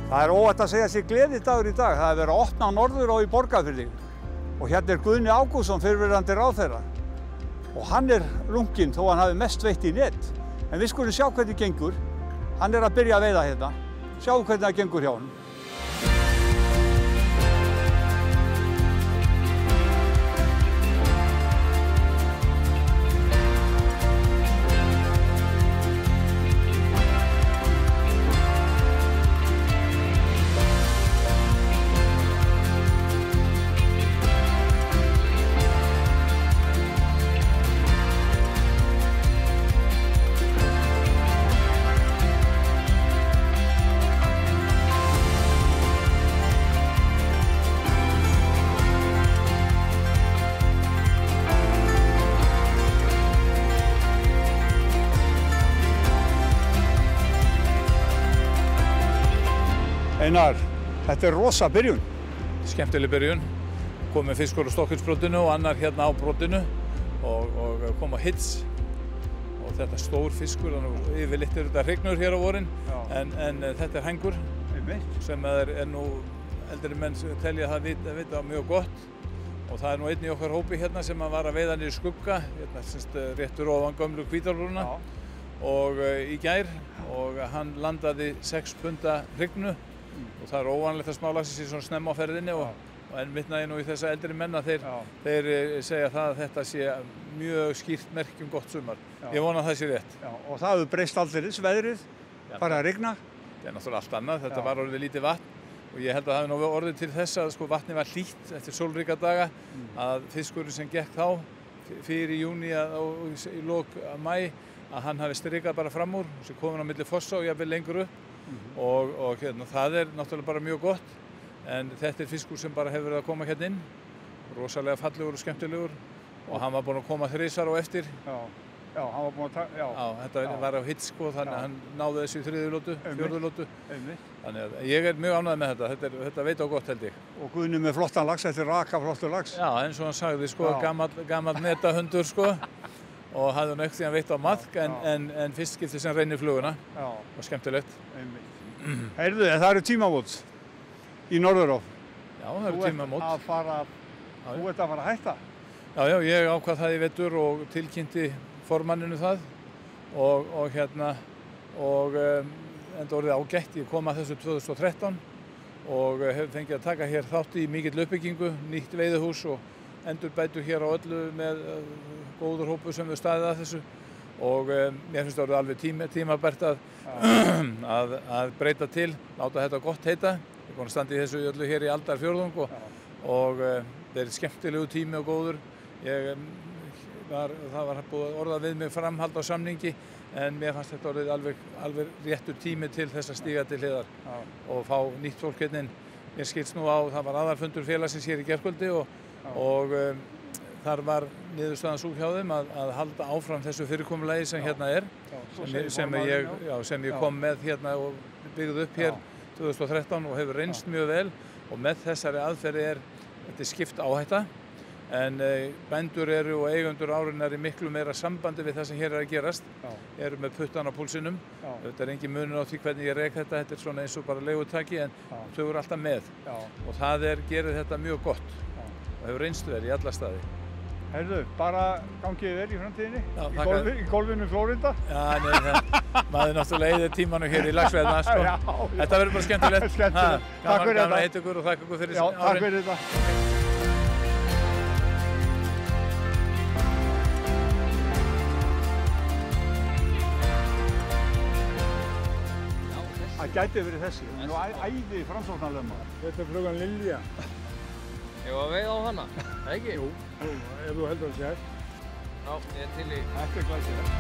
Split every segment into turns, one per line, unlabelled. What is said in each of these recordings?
Það óhætt að segja sér gleðidagur í dag. Það verið að opna norður og í Borgarfirði. Og hérna Guðni Ágústsson, fyrrverandi ráðherra. Og hann lunginn þó hann hafi mest veitt í net. En við skulum sjá hvernig gengur. Hann að byrja að veiða hérna. Sjáum hvernig það gengur hjá honum. Einar, þetta rosa byrjun.
Skemmtileg byrjun. Komið fiskur á Stokkhólsbrotinu og annar hérna á brotinu og kom á hits. Og þetta stór fiskur, þannig yfirleitt þetta hrygnur hér á vorin, en þetta hængur sem nú eldri menn telja það vita mjög gott. Og það nú einn í okkar hópi hérna sem var að veiða niður skugga, hérna réttur ofan gömlu Hvítárbrúna og í gær og hann landaði 6 punda hrygnu. Og það óvanlegt að smálaxi sé svona snemma á ferðinni en vitnaði nú í þessa eldri menn að þeir segja það að þetta sé mjög skýrt merki gott sumar. Ég vona að það sé rétt.
Já, og það hefur breyst aldeilis, veðrið, farið að rigna.
Það náttúrulega allt annað, þetta var orðið lítið vatn og ég held að það hefði nú orðið til þess að vatnið var hlýtt eftir sólríka daga að fiskurinn sem gekk þá fyrir júní og í lok maí að hann hafi strikað bara fram úr sem komin á milli fossa og jafnvel lengur upp. Og hérna, það náttúrulega bara mjög gott en þetta fiskur sem bara hefur verið að koma hérna inn rosalega fallegur og skemmtilegur og hann var búinn að koma 3 á eftir
Já, hann var búinn að
þetta var á hits þannig að hann náði þessu í 3. lótu, 4. lótu þannig að ég mjög ánægður með þetta veit á gott held ég.
Og Guðni með flottan lax, þetta raka flottur lax.
Já, eins og hann sagði gamall netahundur og hafði hann ekkert því að veitt á maðk en fyrst skipti sem reynir fluguna og skemmtilegt.
Heyrðu, það eru tímamót í Norðurá.
Já, það eru tímamót.
Þú ert að fara að hætta?
Já, ég ákvað það í vetur og tilkynnti formanninu það og enda orðið ágætt. Ég kom að þessu 2013 og hef fengið að taka hér þátt í mikill uppbyggingu, nýtt veiðihús og endurbætur hér á öllu með góður hópur sem við staðið að þessu og mér finnst það orðið alveg tímabært að breyta til, láta þetta gott heita. Ég er búinn að standa í þessu öllu hér í aldarfjórðung og það skemmtilegu tími og góður. Það var búið að orða við mig framhald á samningi en mér fannst þetta orðið alveg réttur tími til þess að stíga til hliðar og fá nýtt fólk hérna inn. Mér skilst nú á, það var aðalfundur félagsins hér í gærkvöldi og þar var niðurstaðan sú hjá þeim að halda áfram þessu fyrirkomulagi sem hérna sem ég kom með hérna og byggði upp hér 2013 og hefur reynst mjög vel og með þessari aðferði þetta skipt áhætta en bændur og eigendur árinnar í miklu meira sambandi við það sem hér að gerast eru með puttan á púlsinum. Þetta engin munur á því hvernig ég rek þetta svona eins og bara leigutaki en þau eru alltaf með og það gerir þetta mjög gott og hefur reynst vel í alla staði.
Heyrðu, bara gangið vel í framtíðinni, í golfinu Flórinda.
Já, maður náttúrulega eyðir tímanum hér í laxveiðina, Þetta verður bara skemmtilegt.
Skemmtilegt. Takk fyrir þetta.
Gaman að hitta ykkur og þakka ykkur fyrir árin.
Takk fyrir þetta. Það gæti verið þessi, hún æði framsóknarlöfma.
Þetta flugan Lilja.
Ég var að veiða á hana, það ekki?
Jú, ef þú heldur að sér.
Já, ég til í.
Þetta glæsilegt.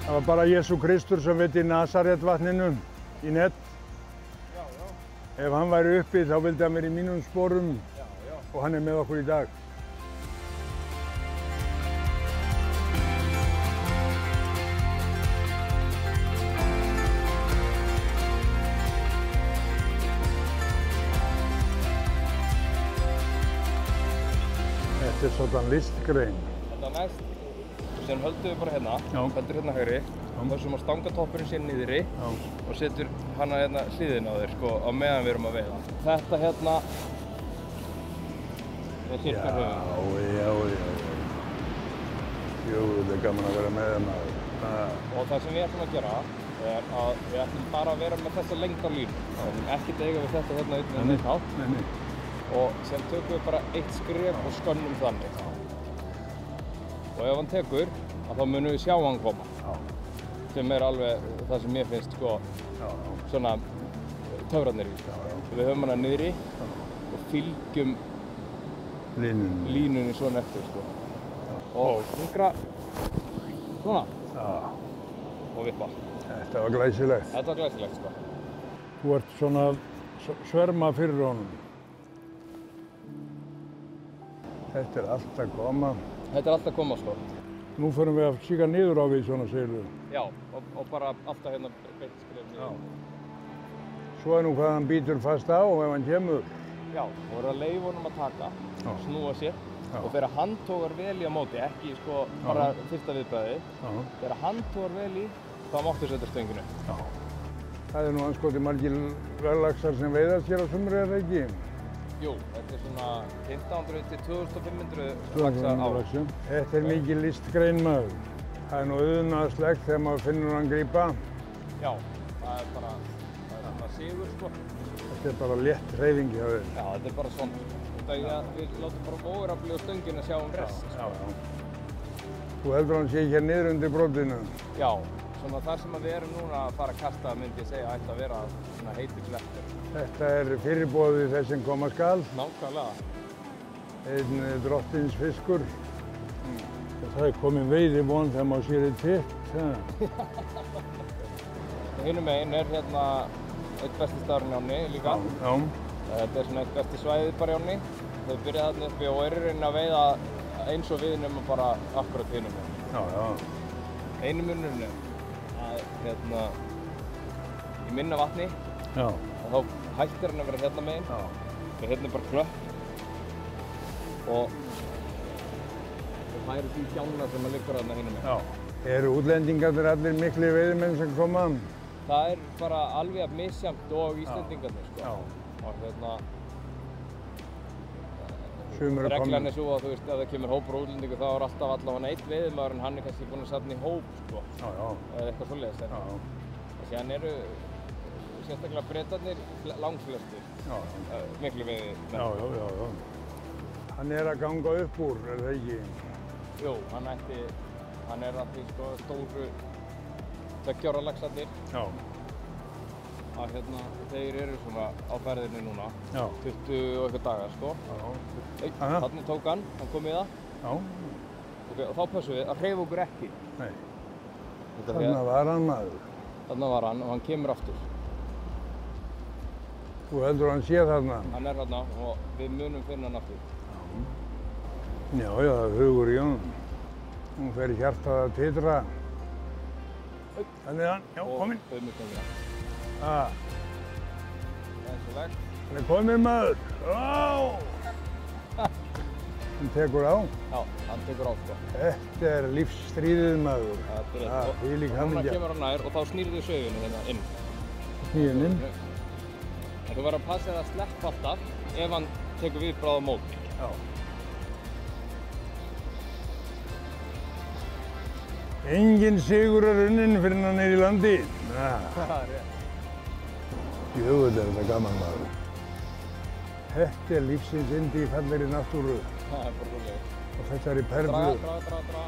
Það var bara Jesú Kristur sem veit í Nasaretvatninu í net. Ef hann væri uppi þá vildi hann vera í mínum sporum og hann með okkur í dag. Þetta er svona listgrein.
Þetta næst, sem höldum við bara hérna, heldur hérna hægri, þessum að stanga toppurinn sér niðri og setur hana hérna hliðina á þér, sko, á meðan við erum að veiða. Þetta hérna er sirkar höfum.
Já. Jú, þetta er gaman að vera með það maður.
Og það sem við ætlum að gera er að við ætlum bara að vera með þessa lengda línu. Við ætlum ekkert að eiga við þetta hérna utan neitt hátt. Og sem tökum við bara eitt skref og skönnum þannig. Og ef hann tekur, þá munum við sjá hann koma. Sem er alveg það sem mér finnst, sko, svona töfrarnir í. Við höfum hana niðri og fylgjum línunni svona eftir, sko. Og yngra, svona. Og vippa.
Þetta var glæsilegt.
Þetta var glæsilegt, sko.
Þú ert svona að sverma fyrir honum. Þetta er allt að koma.
Þetta er allt að koma, sko.
Nú förum við að kíka niður á við svona, segir þú.
Já, og bara alltaf hérna beint skref niður.
Svo er nú hvað hann býtur fast á ef hann kemur.
Já, og verður að leyfa honum að taka, snúa sér. Og þegar hann tógar vel í á móti, ekki sko bara fyrsta viðbragði, þegar hann tógar vel í, þá máttu setja stönginu.
Það er nú anskoti margir verðlaxar sem veiðast hér á sumri, er það ekki?
Jú, þetta er svona 1500 til 2500 laxar á.
Þetta er mikið listgrein maður. Það er nú auðnaðslegt þegar maður finnur hann grípa.
Já, það er bara sigur, sko.
Þetta er bara létt hreyfing hjá þér.
Já, þetta er bara svona. Við látum bara ógrafli á stönginu að sjá rest.
Já. Þú heldur hann sé hér niður undir brotinu?
Já, svona þar sem við erum núna að fara að kasta myndi ég segja ætti að vera svona heitir klettur.
Þetta er fyrirboðið þess sem koma skal.
Nákvæmlega.
Einn drottins fiskur. Það er komin veiðivon þegar maður sér eitt fitt.
Hinum meginn er hérna eitt besti staðurinn í ánni líka.
Já.
Þetta er svona eitt besti svæðið bara í ánni. Þau byrja þarna uppi og eru raunin að veiða eins og við nema bara akkurat hinum meginn.
Já.
Einu munurinn er að hérna í minna vatni þá hættir hann að vera hérna meginn. Og hérna er bara klöpp og það eru því gjána sem að liggur þarna hinum meginn.
Eru útlendingarnir allir mikli veiðimenn sem koma?
Það er bara alveg misjafnt og Íslendingarnir, sko. Og hérna reglan er svo að þú veist, ef það kemur hópur og útlendingur þá er alltaf allavega einn veiðimaður en hann er kannski búinn að safna í hóp, sko. Eða eitthvað svoleiðis. Síðan eru sérstaklega Bretarnir langflestir miklu veiðimenn.
Já. Hann er að ganga upp úr, er það ekki?
Jú, hann er að því sko stóru 2 ára laxarnir. Að hérna, þeir eru svona á ferðinni núna, 20 og eitthvað dagar, sko. Þannig tók hann kom í það. Okay, og þá pössum við að hreyfa okkur ekki.
Nei. Þarna var hann maður.
Þarna var hann og hann kemur aftur.
Þú heldur hann sé þarna?
Hann er þarna og við munum finna hann aftur.
Já, það er hugur í honum. Hún fer í hjartað að titra. Þannig hann, já, kominn.
Og auðmjörgstangina.
Hann er kominn maður. Hann tekur á?
Já, hann tekur á, sko.
Þetta er lífsstríðið maður.
Núna kemur hann nær og þá snýrðu sauðinu hérna inn.
Snýrðu inn?
En þú verður að passa það að sleppa alltaf ef hann tekur viðbragð á móti.
Engin sigur er unnin fyrir hann niður í landi.
Það er rétt.
Jöfull er þetta gaman maður. Þetta er lífsins yndi í fallegri náttúru.
Það er bara rólega.
Og þessari perlu.
Draga.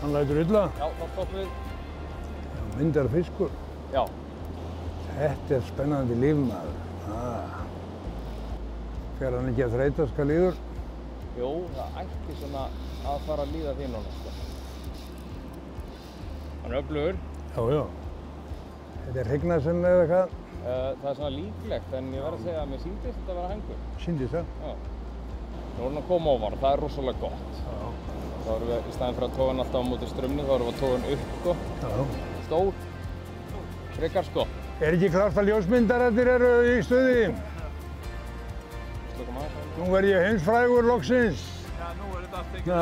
Hann lætur illa?
Já, þá stoppum við.
Myndar fiskur?
Já.
Þetta er spennandi líf maður. Fer hann ekki að þreytast hvað líður?
Jú, það ætti svona að fara að líða því núna, sko. Hann er öflugur.
Já. Þetta er hryggnarsenn eða hvað?
Það er svona líklegt, en ég verð að segja að mér sýndist þetta að vera hængur.
Sýndist það?
Já. Nú er hann að koma ofan og það er rosalega gott. Þá erum við, í staðinn fyrir að toga hann alltaf á móti strömmni, þá erum við að toga hann upp, sko. Stór. Frekar, sko.
Er ekki klárt að ljósmyndarættir eru í stuði?
Slökum
Nú verð ég heimsfrægur loksins.
Já, nú þetta allt tekið.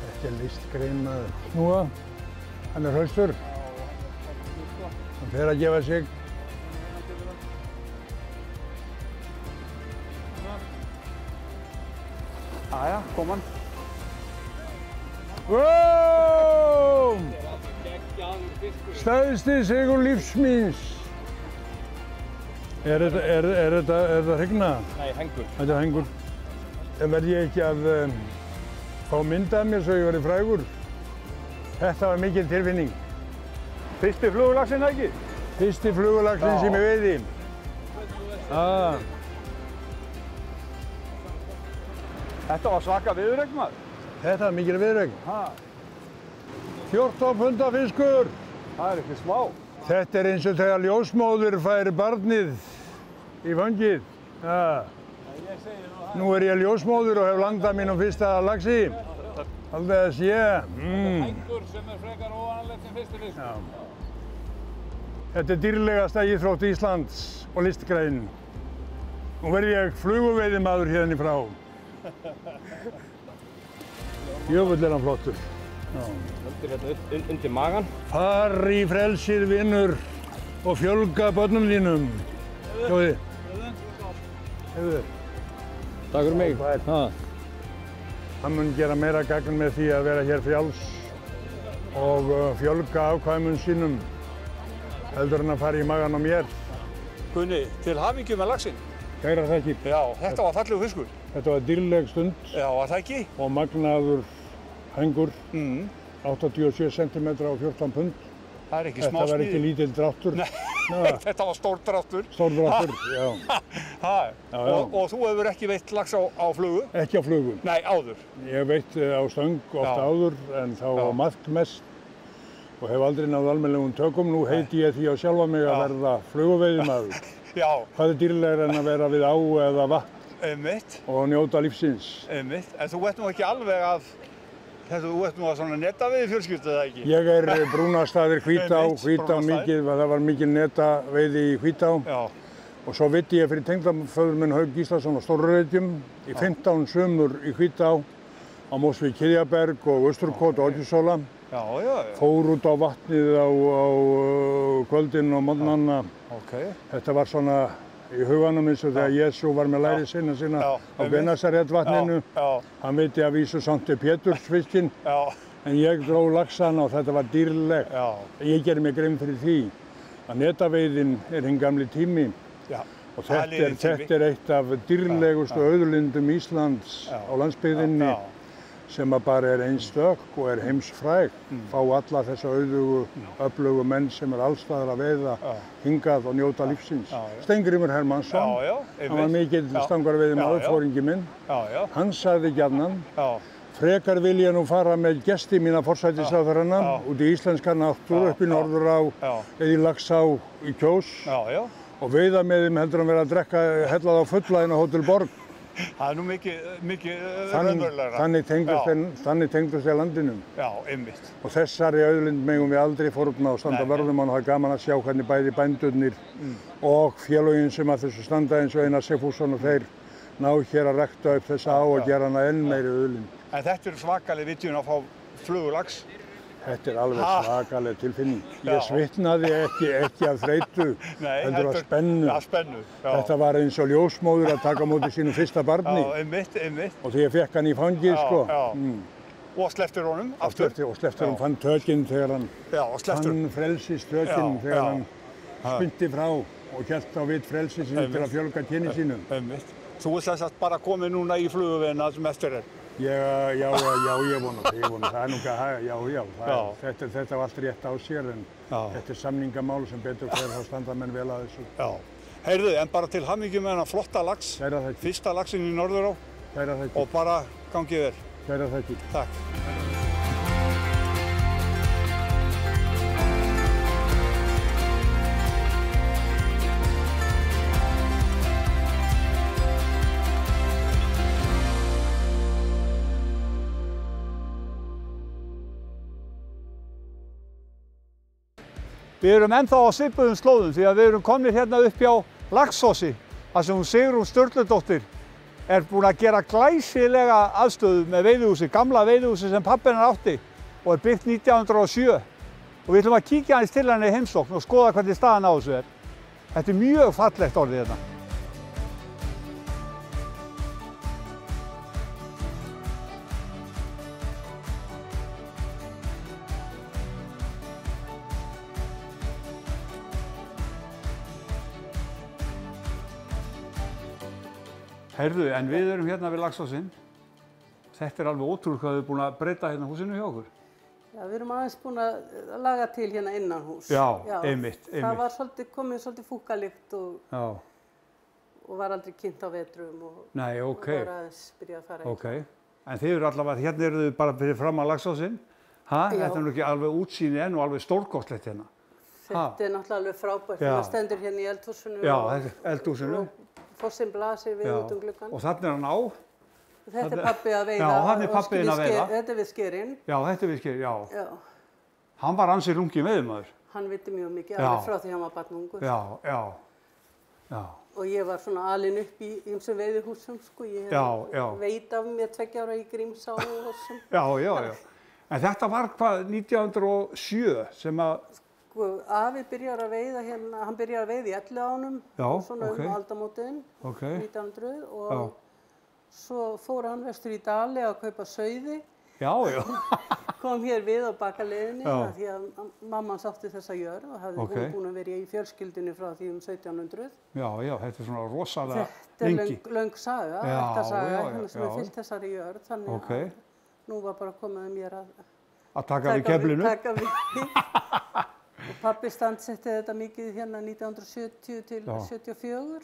Þetta listgrein að snúa. Hann hraustur. Hann fer að gefa sig.
Jæja, kom hann.
Vóm! Stærsti sigur lífs míns. Er þetta hrygna?
Nei, hengur.
Þetta er hengur. En verð ég ekki að fá mynd af mér svo ég verði frægur? Þetta var mikil tilfinning.
Fyrsti flugulaxinn, ekki?
Fyrsti flugulaxinn sem ég veiði.
Þetta var svaka viðurregn, maður.
Þetta var mikil viðurregn. 14 punda fiskur.
Það er ekki smá.
Þetta er eins og þegar ljósmóðir fær barnið í fangið. Nú er ég ljósmóðir og hef landað mínum fyrsta laxi. Aldrei að sé.
Hengur sem er frekar óvanalegt sem fyrsti fiskur.
Þetta er dýrlegasta íþrótt Íslands og listgrein. Nú verð ég fluguveiðimaður hérna í frá. Jöfull er hann flottur.
Heldur þetta undir magan.
Far í frelsið, vinur, og fjölga börnum þínum. Sjóði. Hefur.
Takk fyrir mig.
Hann mun gera meira gagn með því að vera hér frjáls og fjölga afkvæmum sínum heldur en að fara í magan á mér.
Gunni, til hamingju með laxinn.
Kærar þakkir.
Já, þetta var fallegur fiskur.
Þetta var dýrleg stund.
Já, var það ekki?
Og magnaður hengur. 87 cm og 14 pund.
Það er ekki smá smíði.
Þetta var ekki lítill dráttur.
Nei, þetta var stór dráttur.
Stór dráttur, já.
Og þú hefur ekki veitt lax á flugu?
Ekki á flugu.
Nei, áður.
Ég hef veitt á stöng oft áður, en þá á maðk mest. Og hef aldrei náð almennilegum tökum. Nú heiti ég því á sjálfa mig að verða fluguveiðimaður.
Já.
Hvað er dýrlegra en að vera við á eða vatn?
Einmitt.
Og njóta lífsins.
Einmitt. En þú ert nú ekki alveg að, þú ert nú að svona netaveiði fjölskyldu, eða ekki?
Ég er Brúnastaðir, Hvítá mikið, það var mikil netaveiði í Hvítá. Já. Og svo veitti ég fyrir tengdaföður minn Hauk Gíslason á Stórurreykjum í 15 sumur í Hvítá á Mosvík Kiðjaberg og Austurkot og Odjusóla.
Já.
Fór út á vatnið á kvöldin og morgnanna. Þetta var svona í huganum eins og þegar Jesú var með lærisveina sína á Genasaretvatninu. Hann veiti að vísu samt til Pétursfiskinn, en ég dró laxana og þetta var dýrlegt. Ég gerði mig grein fyrir því að netaveiðin er hinn gamli tími. Og þetta er eitt af dýrlegustu auðlindum Íslands á landsbyggðinni sem bara er einstök og er heimsfræg. Fá alla þessa auðugu, öflugu menn sem er allstaðar að veiða hingað og njóta lífsins. Steingrímur Hermannsson, hann var mikill stangarveiðimaður, foringi minn. Hann sagði gjarnan, frekar vil ég nú fara með gesti mína forsætisráðherrana út í íslenska náttúru upp í Norðurá eða í Laxá í Kjós og veiða með þeim heldur að vera að drekka hellað á fulla inn á Hótel Borg.
Það er nú mikið raunverulegra.
Þannig tengdust ég landinu.
Já, einmitt.
Og þessari auðlind megum við aldrei fórna og standa vörðum og það er gaman að sjá hvernig bæði bændurnir og félögin sem að þessu standa eins og Einar Sigfússon og þeir ná hér að rækta upp þessa á og gera hana enn meiri auðlind.
En þetta er svakaleg vitjun að fá flugulax.
Þetta er alveg svakaleg tilfinning. Ég svitnaði ekki af þreytu, heldur af spennu. Þetta var eins og ljósmóður að taka á móti sínu fyrsta barni.
Já, einmitt.
Og því ég fekk hann í fangið, sko.
Og slepptir honum aftur.
Og slepptir hann, fann tökinn þegar hann fann frelsistökinn þegar hann spynti frá og hélt á vit frelsisins til að fjölga kyni sínum.
Einmitt. Þú ert þess að bara komið núna í fluguveiðina sem eftir er.
Já, ég vona það. Það er nú ekki, þetta var allt rétt á sér en þetta er samningamál sem betur fyrir þá standa menn vel að þessu.
Já. Heyrðu, en bara til hamingju með þennan flotta lax.
Kæra þakkir.
Fyrsta laxinn í Norðurá.
Kæra þakkir.
Og bara gangið vel.
Kæra þakkir.
Takk. Við erum ennþá á svipuðum slóðum því að við erum komnir hérna upp hjá Laxósi þar sem hún Sigrún Sturludóttir er búin að gera glæsilega aðstöðu með veiðihúsi, gamla veiðihúsi sem pabbi hennar átti og er byggt 1907. Og við ætlum að kíkja aðeins til henni í heimsókn og skoða hvernig staðan á þessu er. Þetta er mjög fallegt orðið hérna. Heyrðu, en við erum hérna við Laxfossinn. Þetta er alveg ótrúlega hvað þið er búin að breyta hérna húsinu hjá okkur.
Já, við erum aðeins búin að laga til hérna innan hús.
Já, einmitt.
Það var komið svolítið fúkalikt og var aldrei kynnt á vetrum og var aðeins byrjað að fara í.
Ok, en þið eru allavega, hérna eru þið bara fyrir fram að Laxfossinn. Þetta er nú ekki alveg útsýni enn og alveg stórkostlegt hérna.
Þetta er náttúrulega alveg frábært. Það stendur hérna í eldhúsinu.
Já, þetta er eldhúsinu.
Fossinn blasir við út gluggann.
Og þarna er hann á.
Þetta er pabbi að veiða.
Já, hann er pabbi að veiða.
Þetta er við skerinn.
Já, þetta er við skerinn, já. Hann var ansi lunginn veiðimaður.
Hann viti mjög mikið, alveg frá því hann var barnungur.
Já.
Og ég var svona alin upp í ýmsum veiðihúsum, sko. Ég veit af mér 2 ára í Grímsá og þessum.
Já. En þetta var hvað, 1907 sem að...
Afi byrjar að veiða hérna, hann byrjar að veiða í Elliðaánum, svona aldamótin, 1900 og svo fór hann vestur í Dali að kaupa sauði.
Já.
Kom hér við á bakaleiðinni því að mamman sátti þessa jörð og hafði hún búin að vera í fjölskyldunni frá því 1700. Já,
þetta er svona rosalega lengi.
Þetta er löng saga, ættarsaga, hérna sem er fyllt þessari jörð, þannig að nú var bara komið mér
að taka við keflinu.
Og pabbi standsetti þetta mikið hérna 1970 til 74.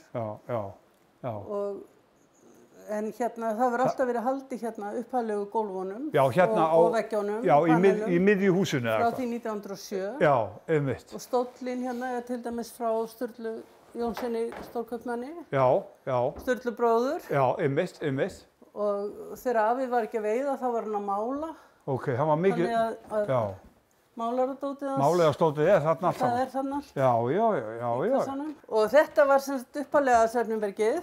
En hérna, það var alltaf verið haldið hérna upphaflegu gólfunum og veggjónum.
Já, í miðju húsinu eða
eitthvað. Frá því 1907.
Já, einmitt.
Og stóllinn hérna er til dæmis frá Sturlu Jónssoni stórkaupmanni.
Já.
Sturlu bróður.
Já, einmitt.
Og þegar afi var ekki að veiða, þá var hann að mála.
Ok, hann var mikið...
Þannig að málaradótið hans.
Málaradótið er þarna alltaf.
Það er þarna allt.
Já.
Og þetta var semst upphaflega Svefnbergið.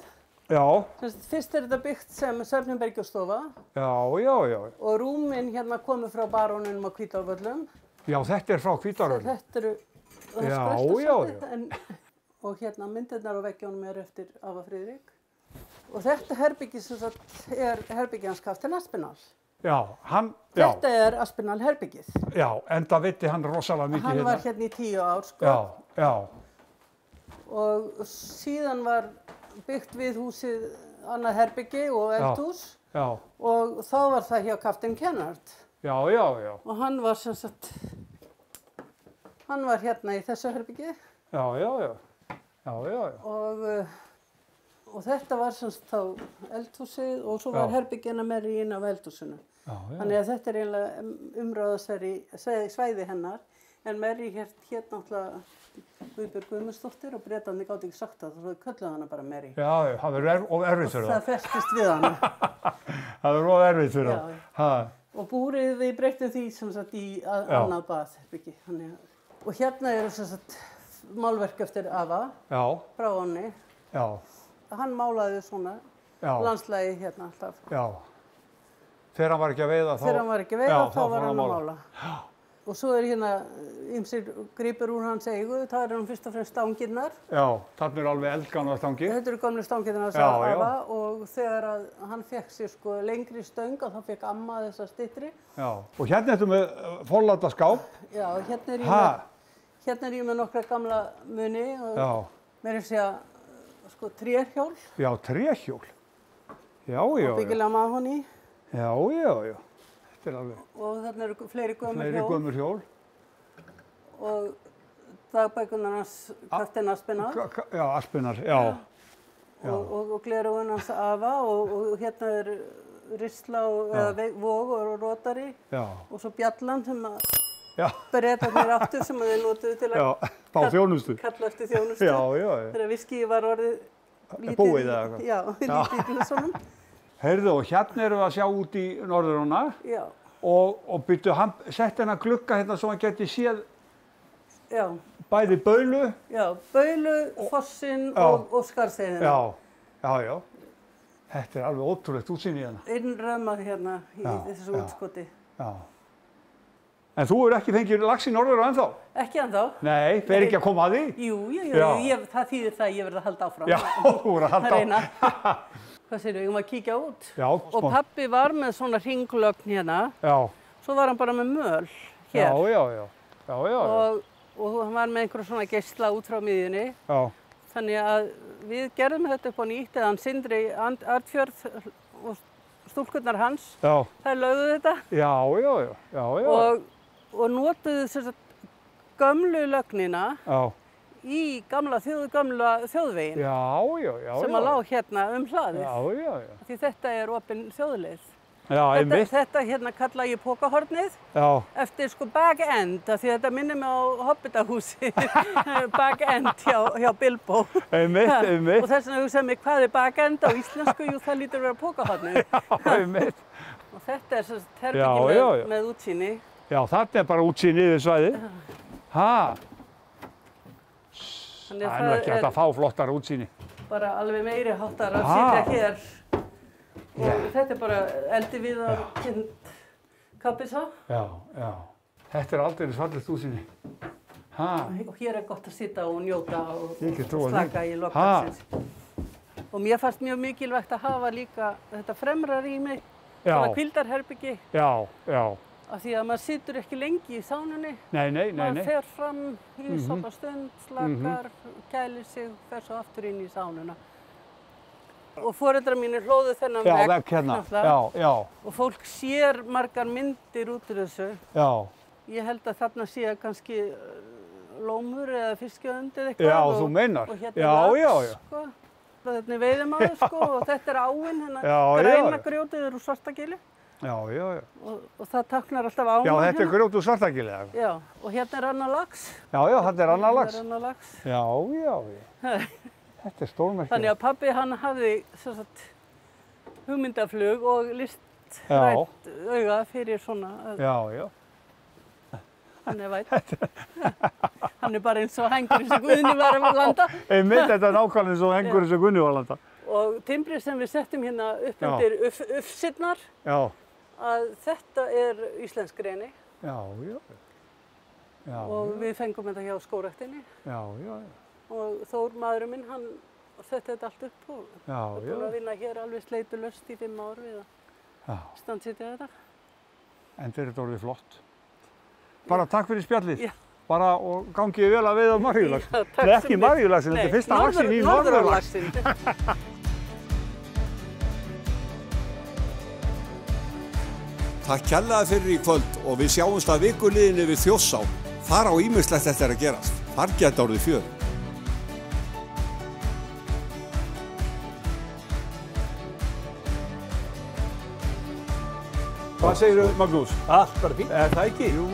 Já.
Fyrst er þetta byggt sem Svefnbergjastofa.
Já.
Og rúmin hérna komu frá baróninum á Hvítárvöllum.
Já, þetta er frá Hvítárvöllum.
Þetta eru... Já. Og hérna myndirnar á veggjónum er eftir Afa Friðrik. Og þetta herbyggi sem sagt er herbyggi hans Kapteinn Aspinall. Þetta er Aspinall herbyggið.
Já, enda veitti hann rosalega mikið hérna.
Hann var hérna í 10 ár, sko.
Já.
Og síðan var byggt við húsið annað herbyggi og eldhús. Já. Og þá var það hjá Kapteinn Kennard. Já. Og hann var sem sagt, hann var hérna í þessu herbyggi. Já. Og þetta var semst þá eldhúsið og svo var herbyggina meiri inn af eldhúsinu. Þannig að þetta er eiginlega umráðasvæði hennar. En Mary hérna náttúrulega Guðbjörg Guðmundsdóttir og Bretarnir gátu ekki sagt það, þá kölluðu hana bara Mary.
Já, það verður of erfitt fyrir það.
Það festist við hana.
Það verður of erfitt fyrir það.
Og búrið við breyttum því sem sagt í annað baðherbyggi. Og hérna eru sem sagt málverk eftir Afa frá honum. Já. Hann málaði svona landslagi hérna alltaf.
Já. Þegar hann var ekki að veiða
þá var hann að mála. Og svo er hérna ýmsir gripir úr hans eigu. Það eru fyrst og fremst stangirnar.
Já, þarna eru alveg eldgamlar stangir.
Þetta eru gamlu stangirnar hans Afa og þegar hann fekk sér sko lengri stöng og þá fekk amma þessa styttri. Já, og hérna ertu með forláta skáp. Já, hérna er ég með nokkra gamla muni og meira að segja sko tréhjól. Já, tréhjól. Já. Og byggilega mahóní. Já. Þetta er alveg. Og þarna eru fleiri gömur hjól. Og dagbækurnar hans Kapteinn Aspinall. Já, Aspinall, já. Og gleraugun hans Afa og hérna er risla eða vog og rótari. Já. Og svo bjallan sem að Bretarnir áttu sem þeir notuðu til að kalla eftir þjónustu. Þegar viskíið var orðið lítið. Búið eða eitthvað. Já, lítið í glössunum.
Heyrðu, og hérna erum við að sjá út í norðurána. Já. Og byrju, hann sett hennar glugga hérna svo hann geti séð bæði Baulu.
Já, Baulu, Fossinn og Skarðseyðina. Já.
Já, já. Þetta alveg ótrúlegt útsýni hérna.
Innrömmað hérna í þessu útskoti.
Já. En þú hefur ekki fengið lax í Norður ennþá?
Ekki ennþá.
Nei, fer ekki að koma að því?
Jú, það þýðir það að ég verð að halda áfram.
Já, þú verð að halda
áfram. Hvað segirðu, ég má kíkja út.
Já, smá.
Og pabbi var með svona hringlögn hérna.
Já.
Svo var hann bara með möl hér.
Já.
Og hann var með einhverja svona geisla út frá miðjunni.
Já. Þannig
að við gerðum þetta upp á nýtt, eða hann Sindri Arnfjörð og stúlkurnar hans. Já. Þær lögðu þetta. Já. Og notuðu sem sagt gömlu lögnina í gamla þjóðveginn. Já. Sem að lá hérna hlaðið. Já. Því þetta er opin þjóðleið.
Já, einmitt.
Þetta hérna kalla ég pokahornið. Já. Eftir sko back end, því þetta minnir mig á Hobbitahúsi. Back end hjá Bilbo. Einmitt. Og þess vegna hugsaði mig, hvað er back end á íslensku? Jú, það lítur að vera pokahornið.
Já, einmitt.
Og þetta er sem sagt herbergi með útsýni. Já,
þetta er bara útsýni yfir svæðið. Það er ekki hægt að fá flottar útsýni.
Bara alveg meiri háttar að sitja hér. Og þetta er bara eldi við á kind kappisa. Já. Þetta er aldrei fallegt útsýni. Og hér er gott að sitja og njóta og slaka í lok dagsins. Og mér fannst mjög mikilvægt að hafa líka þetta fremra rými, svona hvíldarherbyggi. Já. Af því að maður situr ekki lengi í sánunni. Nei. Maður fer fram í svona stund, slakar, kælir sig, fer svo aftur inn í sánuna. Og foreldrar mínir hlóðu þennan vegg
hérna. Já.
Og fólk sér margar myndir út úr þessu. Já. Ég held að þarna sé kannski lómur eða fiskjönd eða eitthvað.
Já, þú meinar.
Og hérna sko. Þetta er veiðimaður sko og þetta er áin, hérna græna grjótið úr Svartagili.
Já.
Og það táknar alltaf ána.
Já, þetta er grjót úr Svartagili.
Já, og hérna er annar lax.
Já, þetta er annar lax. Já. Þetta er stórmerkilegt.
Þannig að pabbi hann hafði hugmyndaflug og listrænt auga fyrir svona.
Já.
Hann er vætt. Hann er bara eins og hengurinn sem Guðni var að landa.
Einmitt, þetta er nákvæmlega eins og hengurinn sem Guðni var að landa.
Og timbrið sem við settum hérna upp undir ufsirnar, að þetta er íslensk reni. Já. Og við fengum þetta hjá skógræktinni. Já. Og Þór, maðurinn minn, hann setti þetta allt upp og var búinn að vinna hér alveg sleitulaust í 5 ár við að standsitja þetta.
En þetta er orðið flott. Bara takk fyrir spjallið. Bara og gangið vel að veiða marjulax. Nei, ekki marjulaxin, þetta er fyrsta laxinn í norðurlaxinn. Takk kærlega fyrir í kvöld og við sjáumst að vikuliðinni við Þjórsá. Þar á ýmislegt þetta er að gerast. Þar geta orðið fjör. Hvað segirðu, Magnús?
Allt bara fínt.
Er það ekki? Jú.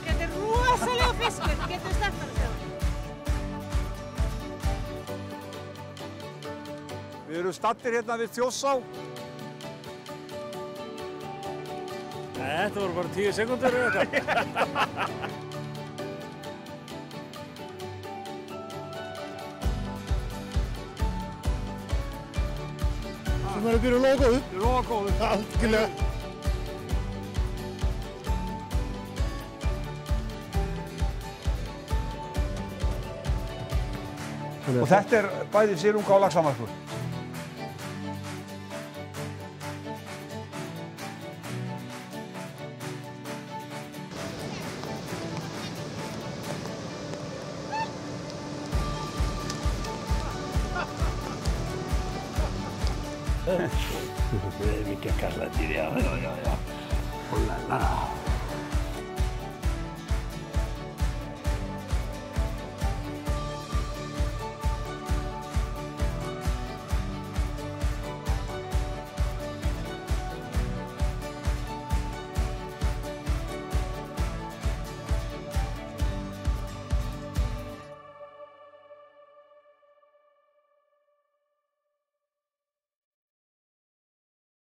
Þetta er rosalega fiskur. Getur við sleppt hann að segja?
Við erum staddir hérna við Þjórsá.
Þetta voru bara 10 sekúndur eða eitthvað. Þú verður að byrja að lofa góðu.
Lofa góðu.
Algjörlega.
Og þetta er bæði silunga og laxamarkur.
Det är mycket kallat i det, ja.